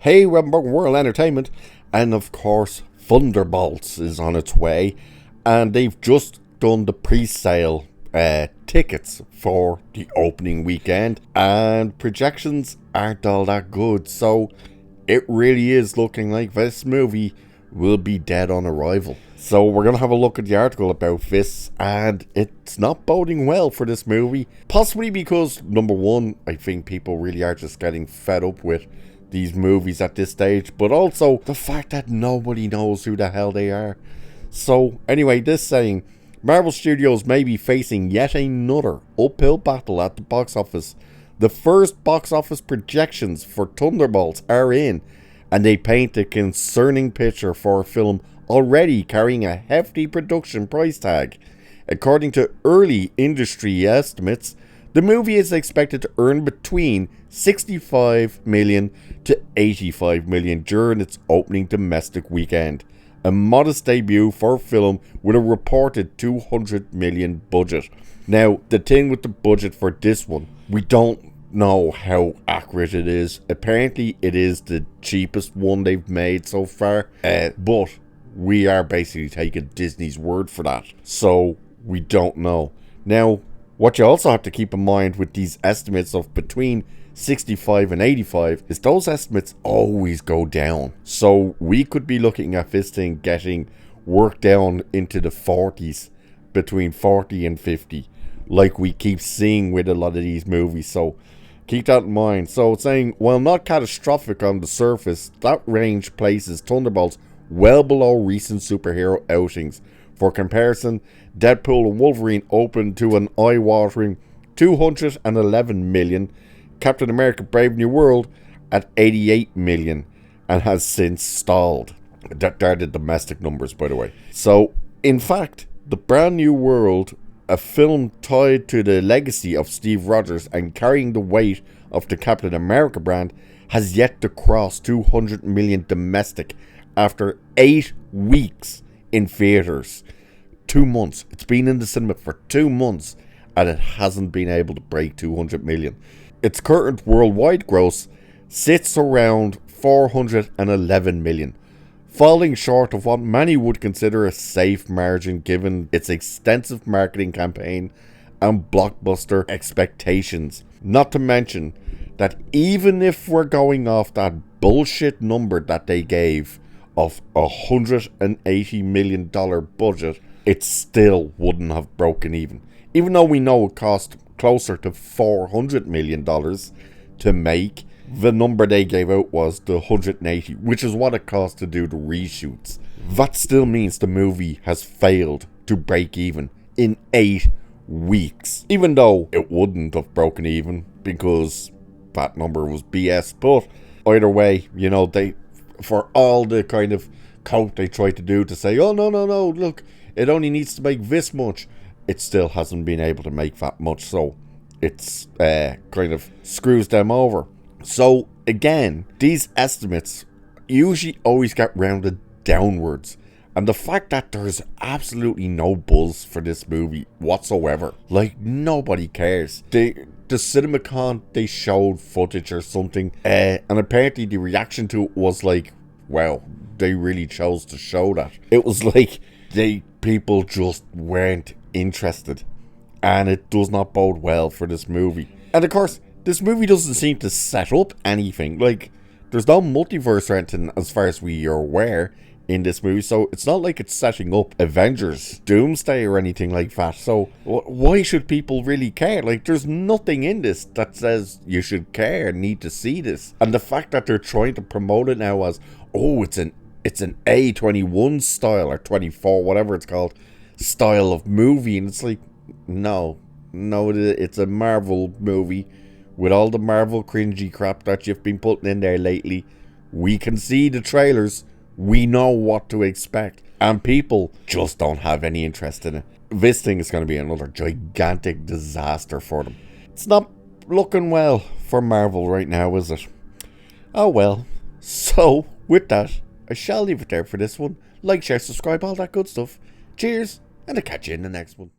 Hey, World Entertainment, and of course, Thunderbolts is on its way, and they've just done the pre-sale tickets for the opening weekend, and projections aren't all that good, so it really is looking like this movie will be dead on arrival. So we're going to have a look at the article about this, and it's not boding well for this movie. Possibly because, number one, I think people really are just getting fed up with these movies at this stage, but also the fact that nobody knows who the hell they are. So anyway, this saying, Marvel Studios may be facing yet another uphill battle at the box office. The first box office projections for Thunderbolts are in, and they paint a concerning picture for a film already carrying a hefty production price tag. According to early industry estimates, the movie is expected to earn between $65 million to $85 million during its opening domestic weekend, a modest debut for a film with a reported $200 million budget. Now, the thing with the budget for this one, we don't know how accurate it is. Apparently, it is the cheapest one they've made so far, but we are basically taking Disney's word for that, so we don't know. Now, what you also have to keep in mind with these estimates of between 65 and 85 is those estimates always go down. So we could be looking at this thing getting worked down into the 40s, between 40 and 50, like we keep seeing with a lot of these movies. So keep that in mind. So it's saying, while not catastrophic on the surface, that range places Thunderbolts well below recent superhero outings. For comparison, Deadpool and Wolverine opened to an eye-watering $211 million, Captain America Brave New World at $88 million, and has since stalled. They're the domestic numbers, by the way. So, in fact, the Brand New World, a film tied to the legacy of Steve Rogers and carrying the weight of the Captain America brand, has yet to cross $200 million domestic after 8 weeks in theaters. 2 months. It's been in the cinema for 2 months, and it hasn't been able to break 200 million. Its current worldwide gross sits around 411 million, falling short of what many would consider a safe margin given its extensive marketing campaign and blockbuster expectations. Not to mention that even if we're going off that bullshit number that they gave of $180 million budget, it still wouldn't have broken even. Even though we know it cost closer to $400 million to make, the number they gave out was the 180, which is what it cost to do the reshoots. That still means the movie has failed to break even in 8 weeks. Even though it wouldn't have broken even because that number was BS. But either way, you know, they, for all the kind of coat they tried to do to say, oh no, look, it only needs to make this much, it still hasn't been able to make that much, so it's kind of screws them over. So again, these estimates usually always get rounded downwards, and the fact that there's absolutely no buzz for this movie whatsoever, like nobody cares. The CinemaCon, they showed footage or something, and apparently the reaction to it was like, wow, they really chose to show that. It was like people just weren't interested, and it does not bode well for this movie. And of course, this movie doesn't seem to set up anything. Like, there's no multiverse or anything as far as we are aware in this movie, so it's not like it's setting up Avengers Doomsday or anything like that. So why should people really care? Like, there's nothing in this that says you should care, need to see this. And the fact that they're trying to promote it now as, oh, it's an A21 style, or 24, whatever it's called, style of movie, and it's like, no, it's a Marvel movie with all the Marvel cringy crap that you've been putting in there lately. We can see the trailers, we know what to expect, and people just don't have any interest in it. This thing is going to be another gigantic disaster for them. It's not looking well for Marvel right now, is it? Oh well. So with that, I shall leave it there for this one. Like, share, subscribe, all that good stuff. Cheers, and I'll catch you in the next one.